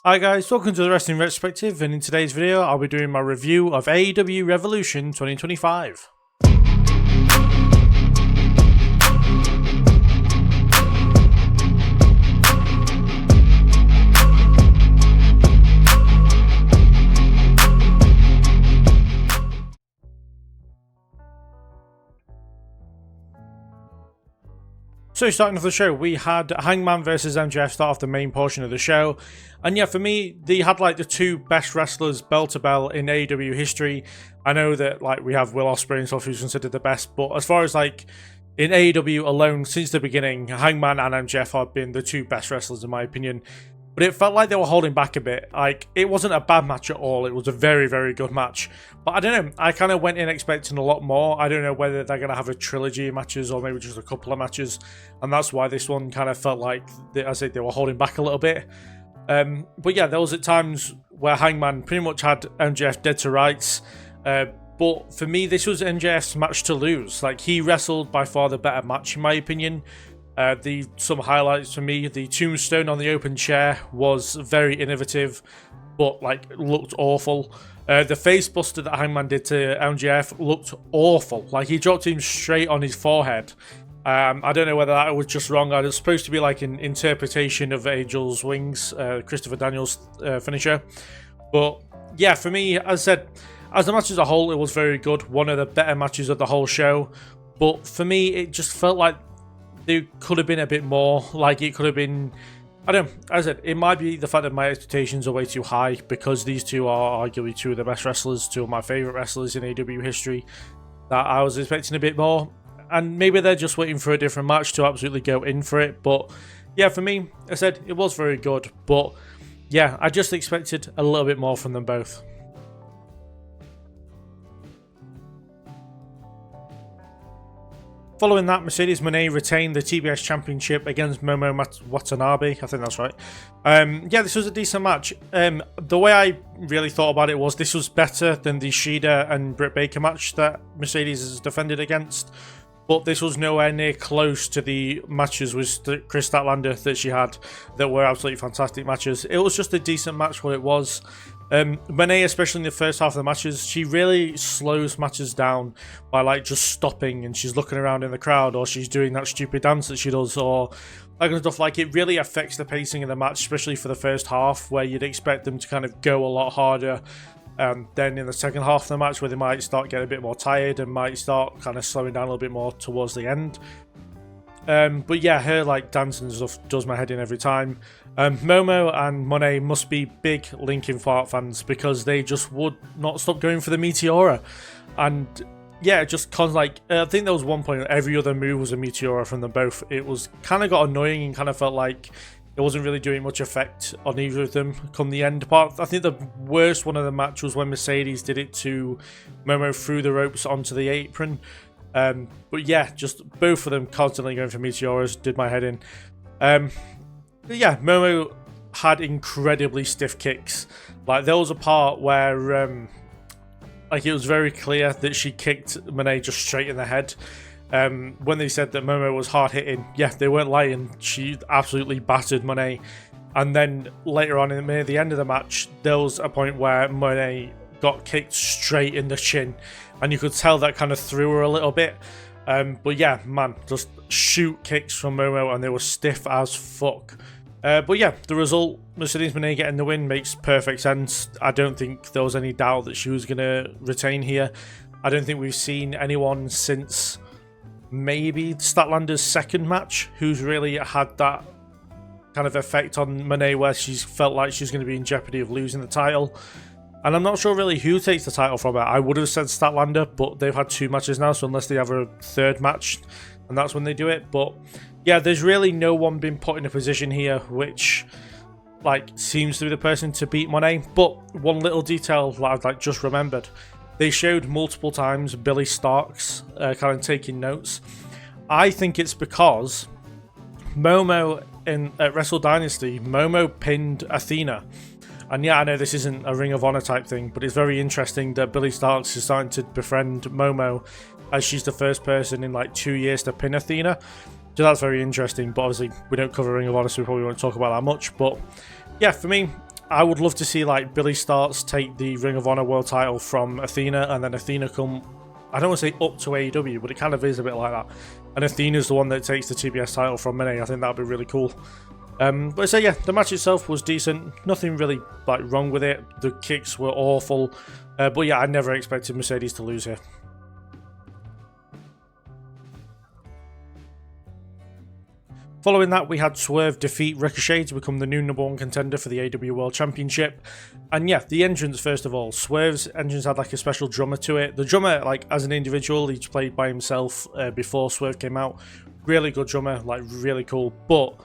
Hi guys, welcome to the Wrestling Retrospective, and in today's video I'll be doing my review of AEW Revolution 2025. So starting off the show, we had Hangman versus MJF start off the main portion of the show. And yeah, for me, they had like the two best wrestlers bell to bell in AEW history. I know that like we have Will Ospreay and stuff who's considered the best, but as far as like in AEW alone since the beginning, Hangman and MJF have been the two best wrestlers in my opinion. But it felt like they were holding back a bit. Like, it wasn't a bad match at all. It was a very, very good match. But I don't know. I kind of went in expecting a lot more. I don't know whether they're going to have a trilogy of matches or maybe just a couple of matches. And that's why this one kind of felt like, they were holding back a little bit. But yeah, there was at times where Hangman pretty much had MJF dead to rights. But for me, this was MJF's match to lose. Like, he wrestled by far the better match, in my opinion. Some highlights for me, the tombstone on the open chair was very innovative, but like looked awful. The face buster that Hangman did to MJF looked awful. Like he dropped him straight on his forehead. I don't know whether that was just wrong. It was supposed to be like an interpretation of Angel's Wings, Christopher Daniels' finisher. But yeah, for me, as I said, as the match as a whole, it was very good. One of the better matches of the whole show. But for me, it just felt like there could have been a bit more. Like it could have been, I don't know, as I said, it might be the fact that my expectations are way too high because these two are arguably two of the best wrestlers, two of my favourite wrestlers in AEW history, that I was expecting a bit more. And maybe they're just waiting for a different match to absolutely go in for it. But yeah, for me, I said it was very good. But yeah, I just expected a little bit more from them both. Following that, Mercedes Mone retained the TBS Championship against Momo Watanabe. I think that's right. Yeah, this was a decent match. The way I really thought about it was this was better than the Shida and Britt Baker match that Mercedes has defended against. But this was nowhere near close to the matches with Chris Statlander that she had that were absolutely fantastic matches. It was just a decent match what it was. Mone, especially in the first half of the matches, she really slows matches down by like just stopping and she's looking around in the crowd or she's doing that stupid dance that she does or that kind of stuff. Like it really affects the pacing of the match, especially for the first half where you'd expect them to kind of go a lot harder. Then in the second half of the match where they might start getting a bit more tired and might start kind of slowing down a little bit more towards the end. But yeah, her like dancing and stuff does my head in every time. Momo and Mone must be big Linkin Park fans because they just would not stop going for the Meteora. And yeah, just cause like, I think there was one point every other move was a Meteora from them both. It was kind of got annoying and kind of felt like it wasn't really doing much effect on either of them come the end part. I think the worst one of the match was when Mercedes did it to Momo through the ropes onto the apron. But yeah, just both of them constantly going for Meteoras did my head in. But yeah, Momo had incredibly stiff kicks. Like there was a part where like it was very clear that she kicked Mone just straight in the head. When they said that Momo was hard hitting, yeah, they weren't lying. She absolutely battered Mone. And then later on near the end of the match, there was a point where Mone got kicked straight in the chin, and you could tell that kind of threw her a little bit. But yeah, man, just shoot kicks from Momo, and they were stiff as fuck. But yeah, the result, Mercedes Mone getting the win, makes perfect sense. I don't think there was any doubt that she was going to retain here. I don't think we've seen anyone since maybe Statlander's second match who's really had that kind of effect on Mone where she's felt like she's going to be in jeopardy of losing the title. And I'm not sure really who takes the title from her. I would have said Statlander, but they've had two matches now, so unless they have a third match, and that's when they do it. But yeah, there's really no one been put in a position here which like seems to be the person to beat Mone. But one little detail that I've like just remembered, they showed multiple times Billy Starks kind of taking notes. I think it's because Momo at Wrestle Dynasty, Momo pinned Athena. And yeah, I know this isn't a Ring of Honor type thing, but it's very interesting that Billy Starks is starting to befriend Momo as she's the first person in like 2 years to pin Athena. So that's very interesting, but obviously we don't cover Ring of Honor, so we probably won't talk about that much. But yeah, for me, I would love to see like Billy Starks take the Ring of Honor World title from Athena, and then Athena come, I don't want to say up to AEW, but it kind of is a bit like that. And Athena's the one that takes the TBS title from Mone. I think that'd be really cool. But so yeah, the match itself was decent. Nothing really like wrong with it. The kicks were awful. But yeah, I never expected Mercedes to lose here. Following that, we had Swerve defeat Ricochet to become the new #1 contender for the AEW World Championship. And yeah, the entrance, first of all. Swerve's entrance had like a special drummer to it. The drummer, like as an individual, he's played by himself before Swerve came out. Really good drummer, like really cool. But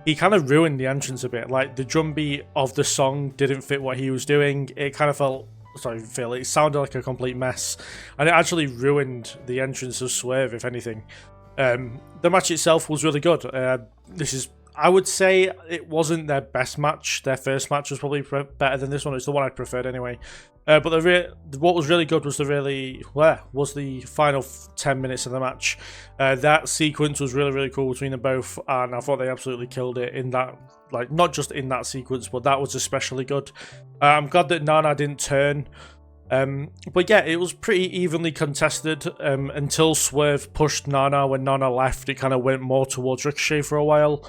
he kind of ruined the entrance a bit. Like the drum beat of the song didn't fit what he was doing. It kind of felt... Sorry, Phil, it sounded like a complete mess. And it actually ruined the entrance of Swerve, if anything. The match itself was really good. I would say it wasn't their best match. Their first match was probably better than this one. It's the one I preferred anyway. But what was really good was the final 10 minutes of the match. That sequence was really, really cool between them both, and I thought they absolutely killed it in that, like not just in that sequence, but that was especially good. I'm glad that Nana didn't turn. But yeah, it was pretty evenly contested until Swerve pushed Nana. When Nana left, it kind of went more towards Ricochet for a while.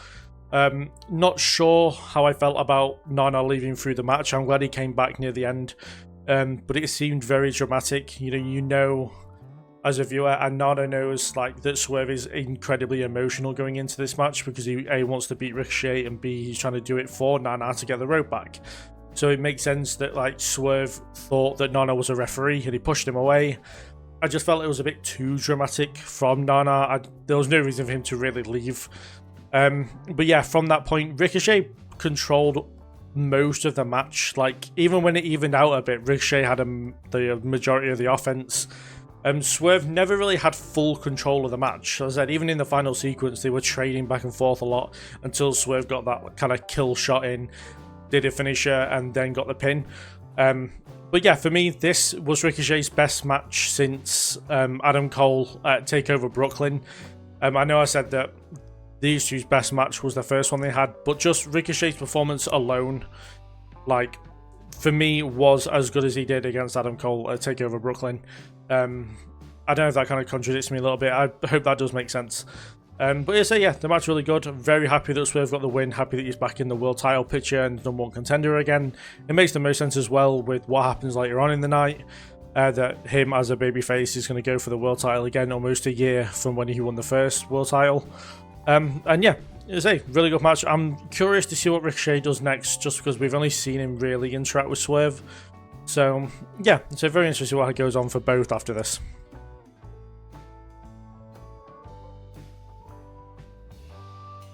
Not sure how I felt about Nana leaving through the match. I'm glad he came back near the end. But it seemed very dramatic. You know, as a viewer, and Nana knows like that Swerve is incredibly emotional going into this match because he A, wants to beat Ricochet, and B, he's trying to do it for Nana to get the rope back. So it makes sense that like Swerve thought that Nana was a referee and he pushed him away. I just felt it was a bit too dramatic from Nana. There was no reason for him to really leave. But yeah, from that point, Ricochet controlled most of the match. Like even when it evened out a bit, Ricochet had the majority of the offense. Swerve never really had full control of the match. As I said, even in the final sequence, they were trading back and forth a lot until Swerve got that kind of kill shot in, did a finisher, and then got the pin. But yeah, for me, this was Ricochet's best match since Adam Cole at TakeOver Brooklyn. I know I said that these two's best match was the first one they had, but just Ricochet's performance alone, like, for me, was as good as he did against Adam Cole at TakeOver Brooklyn. I don't know if that kind of contradicts me a little bit. I hope that does make sense. But yeah, the match really good. I'm very happy that Swerve got the win. Happy that he's back in the world title picture and #1 contender again. It makes the most sense as well with what happens later on in the night. That him as a babyface is going to go for the world title again almost a year from when he won the first world title. And yeah, it's a really good match. I'm curious to see what Ricochet does next, just because we've only seen him really interact with Swerve. So yeah, it's very interesting what goes on for both after this.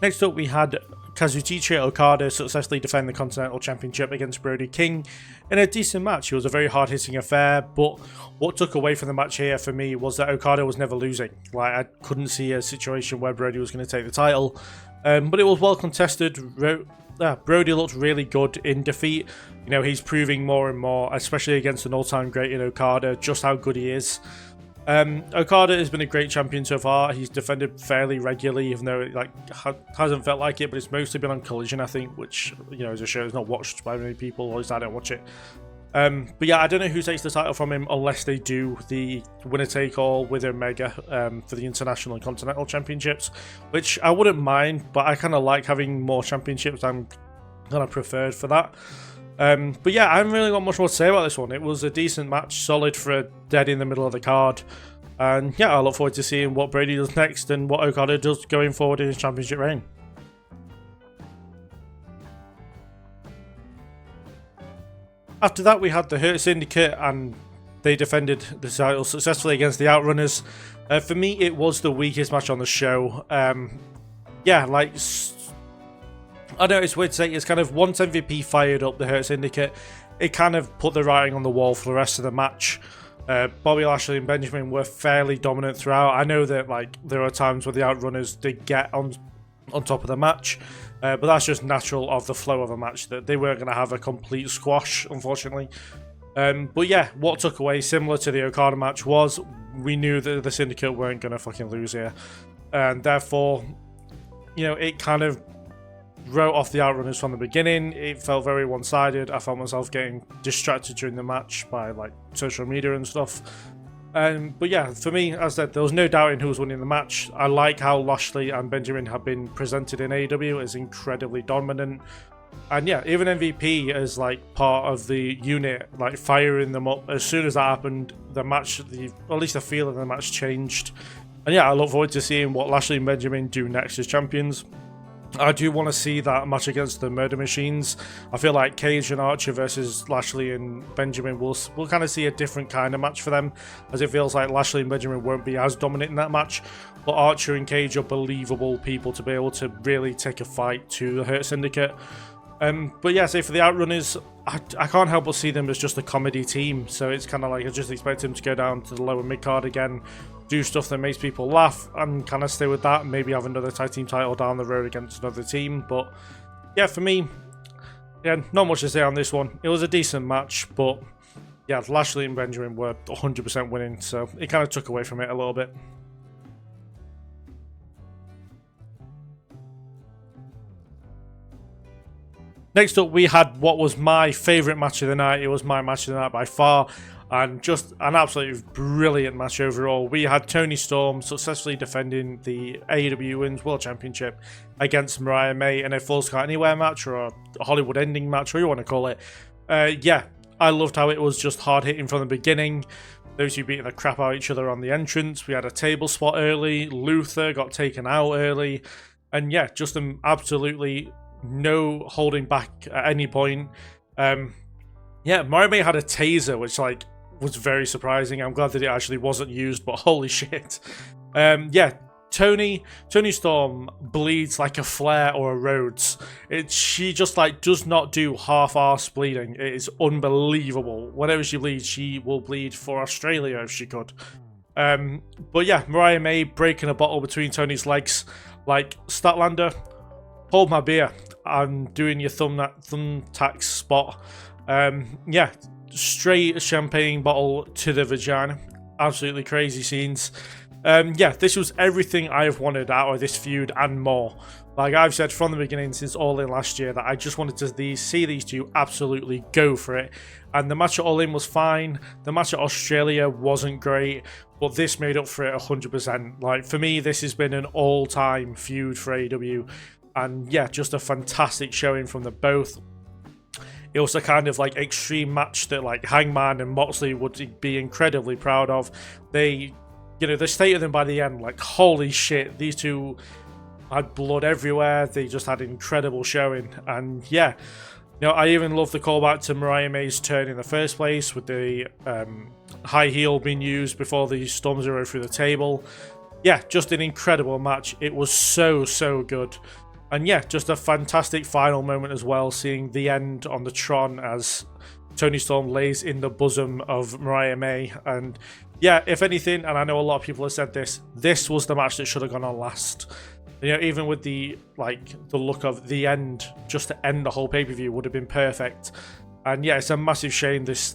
Next up, we had Kazuchika Okada successfully defend the Continental Championship against Brody King in a decent match. It was a very hard-hitting affair, but what took away from the match here for me was that Okada was never losing. Like, I couldn't see a situation where Brody was going to take the title, but it was well contested. Brody looked really good in defeat. You know, he's proving more and more, especially against an all-time great in Okada, just how good he is. Okada has been a great champion so far. He's defended fairly regularly, even though it hasn't felt like it, but it's mostly been on Collision, I think, which, you know, is a show that's not watched by many people, or at least I don't watch it. But yeah, I don't know who takes the title from him unless they do the winner-take-all with Omega for the International and Continental Championships, which I wouldn't mind, but I kind of like having more championships. I'm kind of preferred for that. But yeah, I haven't really got much more to say about this one. It was a decent match, solid for a dead in the middle of the card. And yeah, I look forward to seeing what Brady does next and what Okada does going forward in his championship reign. After that, we had the Hurt Syndicate, and they defended the title successfully against the Outrunners. For me, it was the weakest match on the show. Yeah, like, I know it's weird to say, it's kind of once MVP fired up the Hurt Syndicate, it kind of put the writing on the wall for the rest of the match. Bobby Lashley and Benjamin were fairly dominant throughout. I know that like there are times where the Outrunners did get on top of the match, but that's just natural of the flow of a match, that they weren't going to have a complete squash, unfortunately. But yeah, what took away, similar to the Okada match, was we knew that the Syndicate weren't going to fucking lose here, and therefore, you know, it kind of wrote off the Outrunners from the beginning. It felt very one-sided. I found myself getting distracted during the match by like social media and stuff. But yeah, for me, as I said, there was no doubt in who was winning the match. I like how Lashley and Benjamin have been presented in AEW as incredibly dominant. And yeah, even MVP as like part of the unit, like firing them up. As soon as that happened, the match, at least the feel of the match changed. And yeah, I look forward to seeing what Lashley and Benjamin do next as champions. I do want to see that match against the Murder Machines. I feel like Cage and Archer versus Lashley and Benjamin will kind of see a different kind of match for them, as it feels like Lashley and Benjamin won't be as dominant in that match. But Archer and Cage are believable people to be able to really take a fight to the Hurt Syndicate. But yeah, say for the Outrunners, I can't help but see them as just a comedy team. So it's kind of like I just expect them to go down to the lower mid card again, do stuff that makes people laugh, and kind of stay with that, and maybe have another tag team title down the road against another team. But yeah, for me, yeah, not much to say on this one. It was a decent match, but yeah, Lashley and Benjamin were 100% winning, so it kind of took away from it a little bit. Next up, we had what was my favourite match of the night. It was my match of the night by far, and just an absolutely brilliant match overall. We had Toni Storm successfully defending the AEW Women's World Championship against Mariah May in a Falls Count Anywhere match, or a Hollywood ending match, or you want to call it. Yeah, I loved how it was just hard hitting from the beginning. Those two beating the crap out of each other on the entrance. We had a table spot early. Luther got taken out early. And yeah, just an absolutely no holding back at any point. Yeah, Mariah May had a taser, which like was very surprising. I'm glad that it actually wasn't used, but holy shit. Yeah, Toni Storm bleeds like a Flair or a Rhodes. She just like does not do half-arse bleeding. It is unbelievable. Whenever she bleeds, she will bleed for Australia if she could. But yeah, Mariah May breaking a bottle between Tony's legs, like Statlander, hold my beer. I'm doing your thumbtack spot. Yeah, straight champagne bottle to the vagina. Absolutely crazy scenes. Yeah, this was everything I've wanted out of this feud and more. Like I've said from the beginning since All In last year that I just wanted to see these two absolutely go for it. And the match at All In was fine. The match at Australia wasn't great, but this made up for it 100%. Like for me, this has been an all-time feud for AEW. And yeah, just a fantastic showing from the both. It was a kind of like extreme match that like Hangman and Moxley would be incredibly proud of. They, you know, the state of them by the end, like holy shit, these two had blood everywhere. They just had an incredible showing. And yeah, you know, I even love the callback to Mariah May's turn in the first place with the high heel being used before the Storm Zero through the table. Yeah, just an incredible match. It was so good. And yeah, just a fantastic final moment as well, seeing the end on the Tron as Toni Storm lays in the bosom of Mariah May. And yeah, if anything, and I know a lot of people have said this was the match that should have gone on last. You know, even with the look of the end, just to end the whole pay-per-view would have been perfect. And yeah, it's a massive shame this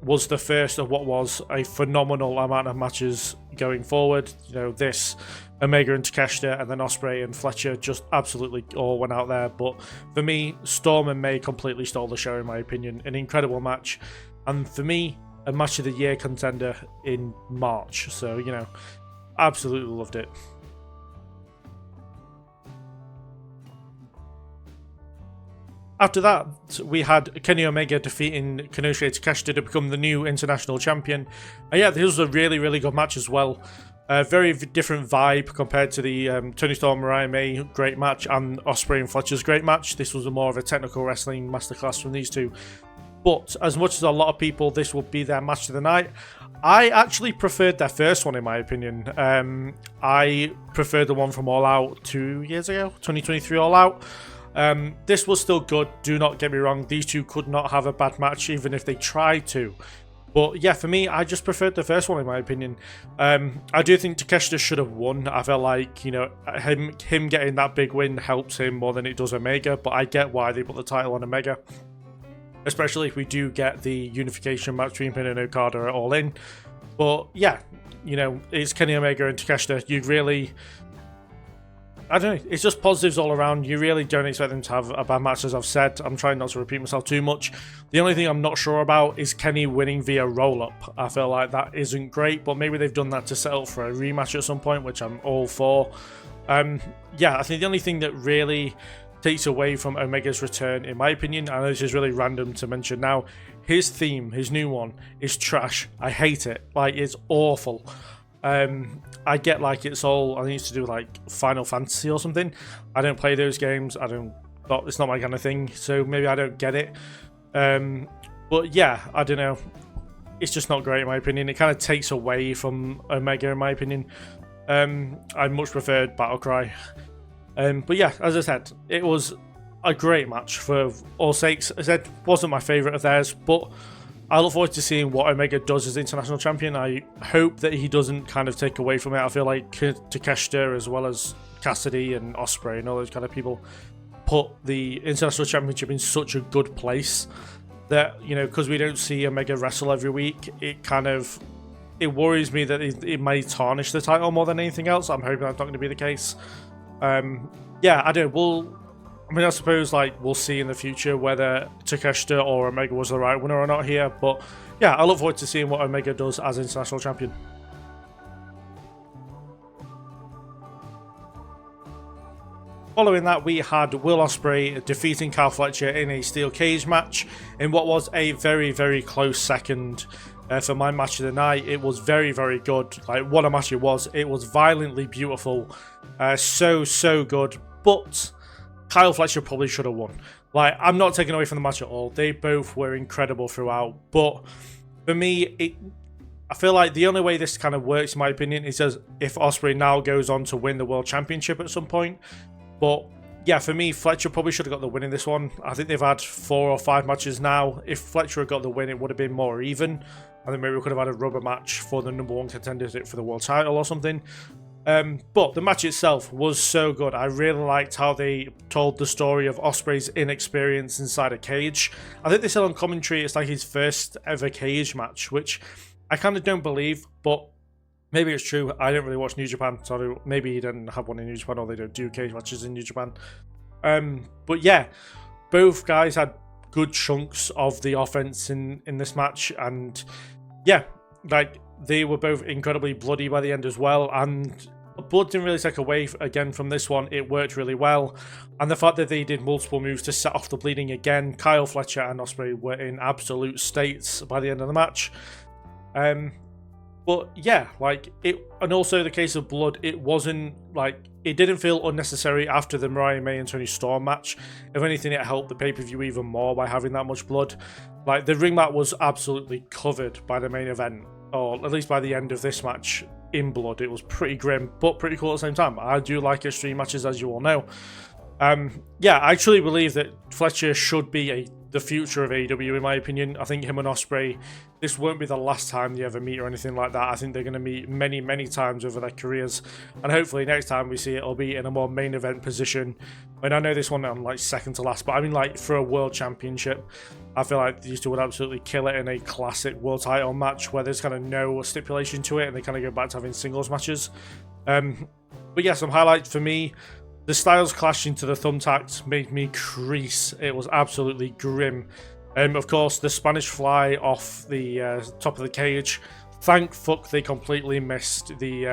was the first of what was a phenomenal amount of matches going forward. You know, this, Omega and Takeshita, and then Ospreay and Fletcher just absolutely all went out there. But for me, Storm and May completely stole the show, in my opinion. An incredible match. And for me, a match of the year contender in March. So, you know, absolutely loved it. After that, we had Kenny Omega defeating Konosuke Takeshita to become the new international champion. And yeah, this was a really good match as well. Very different vibe compared to the Toni Storm Mariah May great match and Ospreay and Fletcher's great match. This was more of a technical wrestling masterclass from these two. But as much as a lot of people, this would be their match of the night, I actually preferred their first one, in my opinion. I preferred the one from All Out 2 years ago, 2023 All Out. This was still good, do not get me wrong. These two could not have a bad match, even if they tried to. But yeah, for me, I just preferred the first one, in my opinion. I do think Takeshita should have won. I felt like, you know, him getting that big win helps him more than it does Omega, but I get why they put the title on Omega. Especially if we do get the unification match between Pin and Okada at All In. But yeah, you know, it's Kenny Omega and Takeshita. You really... I don't know, it's just positives all around. You really don't expect them to have a bad match, as I've said. I'm trying not to repeat myself too much. The only thing I'm not sure about is Kenny winning via roll-up. I feel like that isn't great, but maybe they've done that to set up for a rematch at some point, which I'm all for. Yeah, I think the only thing that really takes away from Omega's return, in my opinion, I know this is really random to mention now, his theme, his new one, is trash. I hate it. Like, it's awful. I get like it's all, I think it's to do with like Final Fantasy or something. I don't play those games. It's not my kind of thing, so maybe I don't get it. But yeah, I don't know. It's just not great in my opinion. It kind of takes away from Omega in my opinion. I much preferred Battlecry. But yeah, as I said, it was a great match for all sakes. As I said, wasn't my favourite of theirs, but I look forward to seeing what Omega does as international champion. I hope that he doesn't kind of take away from it. I feel like Takeshita, as well as Cassidy and Ospreay and all those kind of people, put the international championship in such a good place that, you know, because we don't see Omega wrestle every week, it worries me that it may tarnish the title more than anything else. I'm hoping that's not going to be the case. Yeah, I don't know. I suppose like we'll see in the future whether Takeshita or Omega was the right winner or not here. But yeah, I look forward to seeing what Omega does as international champion. Following that, we had Will Ospreay defeating Kyle Fletcher in a steel cage match in what was a very, very close second. For my match of the night, it was very, very good. Like, what a match it was. It was violently beautiful. So good. But Kyle Fletcher probably should have won. Like, I'm not taking away from the match at all. They both were incredible throughout. But for me, I feel like the only way this kind of works, in my opinion, is as if Ospreay now goes on to win the World Championship at some point. But yeah, for me, Fletcher probably should have got the win in this one. I think they've had 4 or 5 matches now. If Fletcher had got the win, it would have been more even. I think maybe we could have had a rubber match for the number 1 contender for the world title or something. But the match itself was so good. I really liked how they told the story of Ospreay's inexperience inside a cage. I think they said on commentary it's like his first ever cage match, which I kind of don't believe, but maybe it's true. I don't really watch New Japan, so maybe he didn't have one in New Japan, or they don't do cage matches in New Japan. But yeah, both guys had good chunks of the offense in this match, and yeah, like they were both incredibly bloody by the end as well, and blood didn't really take away again from this one. It worked really well, and the fact that they did multiple moves to set off the bleeding again. Kyle Fletcher and Ospreay were in absolute states by the end of the match. But yeah, like it, and also the case of blood, it wasn't like, it didn't feel unnecessary after the Mariah May and Toni Storm match. If anything, it helped the pay-per-view even more by having that much blood. Like, the ring mat was absolutely covered by the main event, or at least by the end of this match, in blood. It was pretty grim, but pretty cool at the same time. I do like extreme matches, as you all know. Yeah, I actually believe that Fletcher should be the future of AEW, in my opinion. I think him and Ospreay, this won't be the last time they ever meet or anything like that. I think they're going to meet many, many times over their careers. And hopefully next time we see it, it'll be in a more main event position. And I know this one I'm like second to last, but I mean, like, for a world championship, I feel like these two would absolutely kill it in a classic world title match where there's kind of no stipulation to it and they kind of go back to having singles matches. But yeah, some highlights for me. The styles clash into the thumbtacks made me crease. It was absolutely grim. Of course, the Spanish fly off the top of the cage. Thank fuck they completely missed the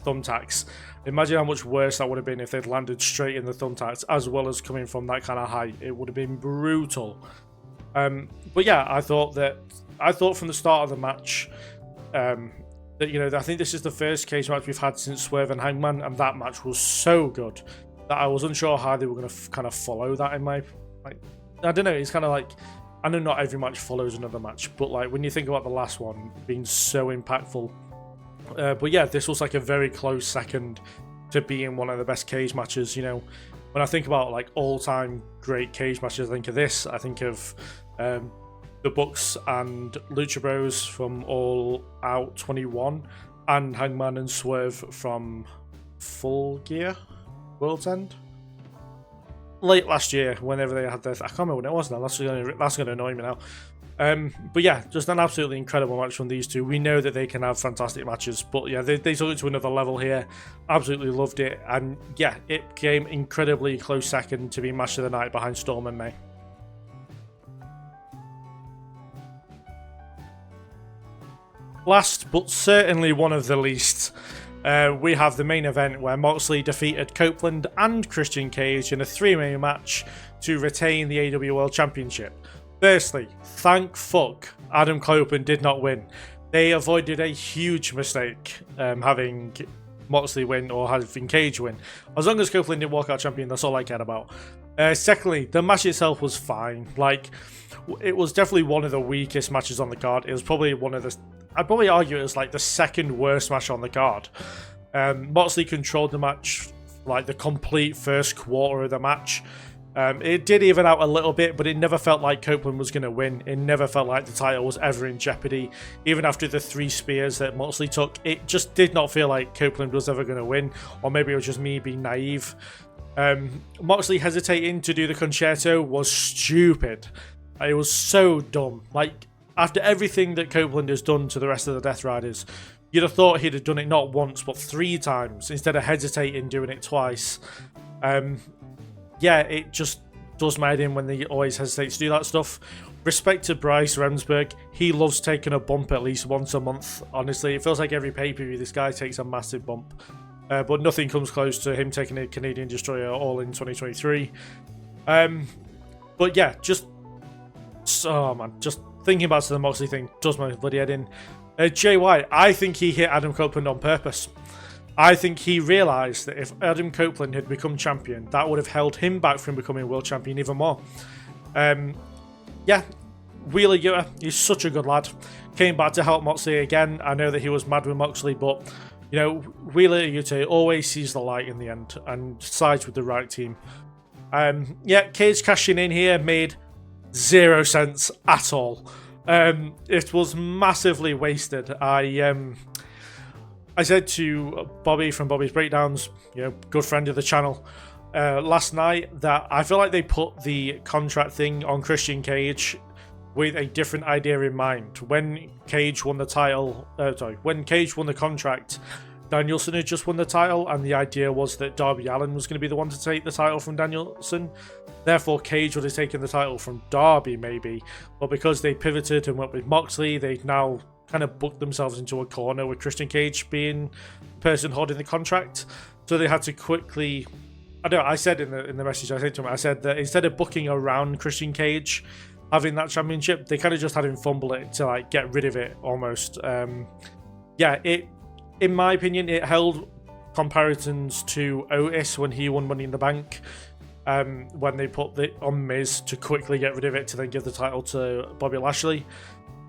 thumbtacks. Imagine how much worse that would have been if they'd landed straight in the thumbtacks, as well as coming from that kind of height. It would have been brutal. But yeah, I thought from the start of the match that, you know, I think this is the first cage match we've had since Swerve and Hangman, and that match was so good that I was unsure how they were going to kind of follow that in my, like, I don't know, it's kind of like, I know not every match follows another match, but like when you think about the last one being so impactful, but yeah, this was like a very close second to being one of the best cage matches. You know, when I think about like all-time great cage matches, I think of this, I think of the Bucks and Lucha Bros from All Out 21, and Hangman and Swerve from Full Gear World's End late last year, whenever they had their, I can't remember when it was now. That's going to annoy me now. But yeah, just an absolutely incredible match from these two. We know that they can have fantastic matches, but yeah, they took it to another level here. Absolutely loved it, and yeah, it came incredibly close second to be match of the night behind Storm and May. Last, but certainly one of the least, we have the main event where Moxley defeated Copeland and Christian Cage in a three-way match to retain the AEW World Championship. Firstly, thank fuck Adam Copeland did not win. They avoided a huge mistake having Moxley win or having Cage win. As long as Copeland didn't walk out champion, that's all I cared about. Secondly, the match itself was fine. Like, it was definitely one of the weakest matches on the card. It was probably one of the... I'd probably argue it was like the second worst match on the card. Moxley controlled the match like the complete first quarter of the match. It did even out a little bit, but it never felt like Copeland was going to win. It never felt like the title was ever in jeopardy. Even after the 3 spears that Moxley took, it just did not feel like Copeland was ever going to win. Or maybe it was just me being naive. Moxley hesitating to do the concerto was stupid. It was so dumb. Like, after everything that Copeland has done to the rest of the Death Riders, you'd have thought he'd have done it not once, but 3 times, instead of hesitating doing it twice. Yeah, it just does my head in when they always hesitate to do that stuff. Respect to Bryce Remsburg. He loves taking a bump at least once a month. Honestly, it feels like every pay-per-view this guy takes a massive bump. But nothing comes close to him taking a Canadian Destroyer all in 2023. But yeah, just... Oh man, just thinking about the Moxley thing does my bloody head in. Jay White, I think he hit Adam Copeland on purpose. I think he realised that if Adam Copeland had become champion, that would have held him back from becoming world champion even more. Yeah, Wheeler Yuta, he's such a good lad. Came back to help Moxley again. I know that he was mad with Moxley, but you know, Wheeler Yuta always sees the light in the end and sides with the right team. Yeah, Cage cashing in here made 0 sense at all. It was massively wasted. I said to Bobby from Bobby's Breakdowns, you know, good friend of the channel, last night that I feel like they put the contract thing on Christian Cage with a different idea in mind. When Cage won the title, when Cage won the contract, Danielson had just won the title, and the idea was that Darby Allin was going to be the one to take the title from Danielson. Therefore, Cage would have taken the title from Darby, maybe. But because they pivoted and went with Moxley, they now kind of booked themselves into a corner with Christian Cage being the person holding the contract. So they had to quickly... I said in the message I sent to him, I said that instead of booking around Christian Cage having that championship, they kind of just had him fumble it to like get rid of it almost. Yeah, in my opinion, it held comparisons to Otis when he won Money in the Bank, when they put it on Miz to quickly get rid of it to then give the title to Bobby Lashley.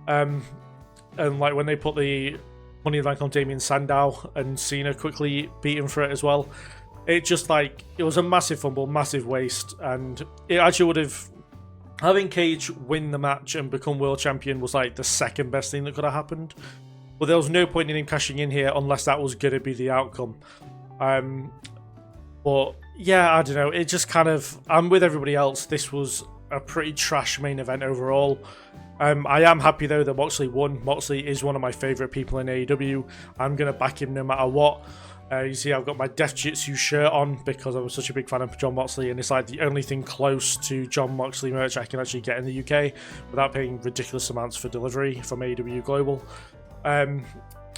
And like when they put the Money in the Bank on Damien Sandow and Cena quickly beat him for it as well. It just like, it was a massive fumble, massive waste, and it actually would have... Having Cage win the match and become world champion was like the second best thing that could have happened. But there was no point in him cashing in here unless that was going to be the outcome. But yeah, I don't know. It just kind of... I'm with everybody else. This was a pretty trash main event overall. I am happy though that Moxley won. Moxley is one of my favourite people in AEW. I'm going to back him no matter what. You see I've got my Death Jitsu shirt on because I was such a big fan of Jon Moxley, and it's like the only thing close to Jon Moxley merch I can actually get in the UK without paying ridiculous amounts for delivery from AEW Global.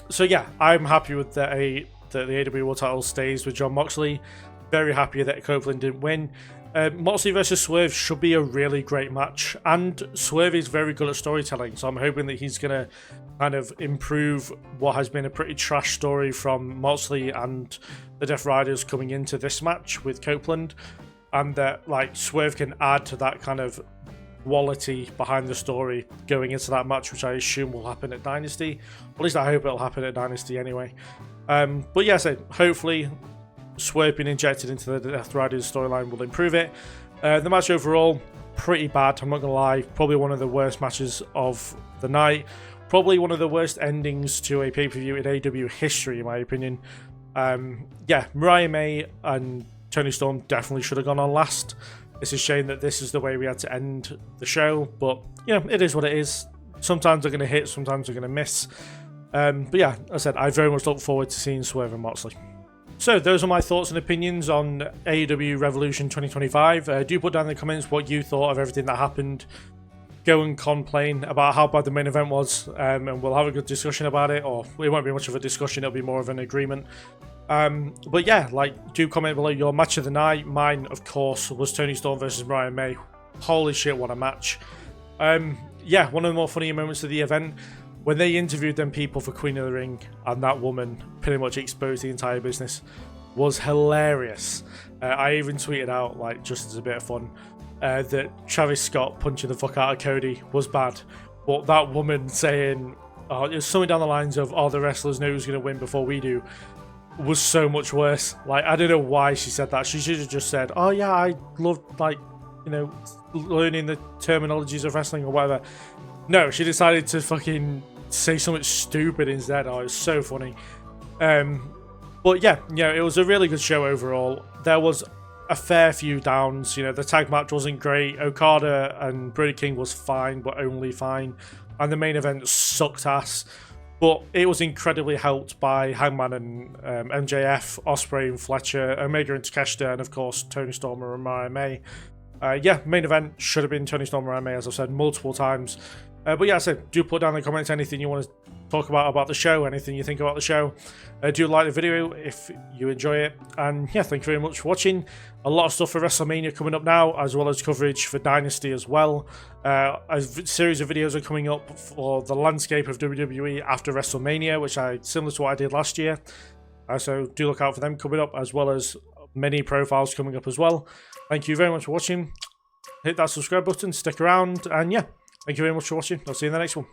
So yeah, I'm happy with that the AEW World title stays with Jon Moxley. Very happy that Copeland didn't win. Moxley versus Swerve should be a really great match, and Swerve is very good at storytelling, so I'm hoping that he's going to kind of improve what has been a pretty trash story from Moxley and the Death Riders coming into this match with Copeland, and that like Swerve can add to that kind of quality behind the story going into that match, which I assume will happen at Dynasty. At least I hope it'll happen at Dynasty anyway. But yeah, so hopefully Swerve being injected into the Death Riders storyline will improve it. The match overall, pretty bad, I'm not going to lie. Probably one of the worst matches of the night. Probably one of the worst endings to a pay-per-view in AEW history, in my opinion. Yeah, Mariah May and Toni Storm definitely should have gone on last. It's a shame that this is the way we had to end the show, but you know, it is what it is. Sometimes they're going to hit, sometimes they're going to miss. But yeah, as I said, I very much look forward to seeing Swerve and Moxley. So those are my thoughts and opinions on AEW Revolution 2025. Do put down in the comments what you thought of everything that happened. Go and complain about how bad the main event was, and we'll have a good discussion about it, or it won't be much of a discussion, it'll be more of an agreement. But yeah, like, do comment below your match of the night. Mine, of course, was Toni Storm versus Mariah May. Holy shit, what a match. Yeah, one of the more funny moments of the event, when they interviewed them people for Queen of the Ring, and that woman pretty much exposed the entire business, was hilarious. I even tweeted out, like, just as a bit of fun, that Travis Scott punching the fuck out of Cody was bad, but that woman saying, oh, it was something down the lines of, oh, the wrestlers know who's going to win before we do, was so much worse. Like, I don't know why she said that. She should have just said, oh yeah, I loved, like, you know, learning the terminologies of wrestling or whatever. No, she decided to fucking say something stupid instead. Oh, it was so funny. But yeah, you know, it was a really good show overall. There was a fair few downs. You know, the tag match wasn't great. Okada and Brody King was fine, but only fine. And the main event sucked ass. But it was incredibly helped by Hangman and MJF, Ospreay and Fletcher, Omega and Takeshita, and of course Toni Storm and Mariah May. Yeah, main event should have been Toni Storm and Mariah May, as I've said multiple times. But yeah, so do put down in the comments anything you want to talk about the show, anything you think about the show. Do like the video if you enjoy it. And yeah, thank you very much for watching. A lot of stuff for WrestleMania coming up now, as well as coverage for Dynasty as well. A series of videos are coming up for the landscape of WWE after WrestleMania, which similar to what I did last year. So do look out for them coming up, as well as many profiles coming up as well. Thank you very much for watching. Hit that subscribe button, stick around, and yeah, thank you very much for watching. I'll see you in the next one.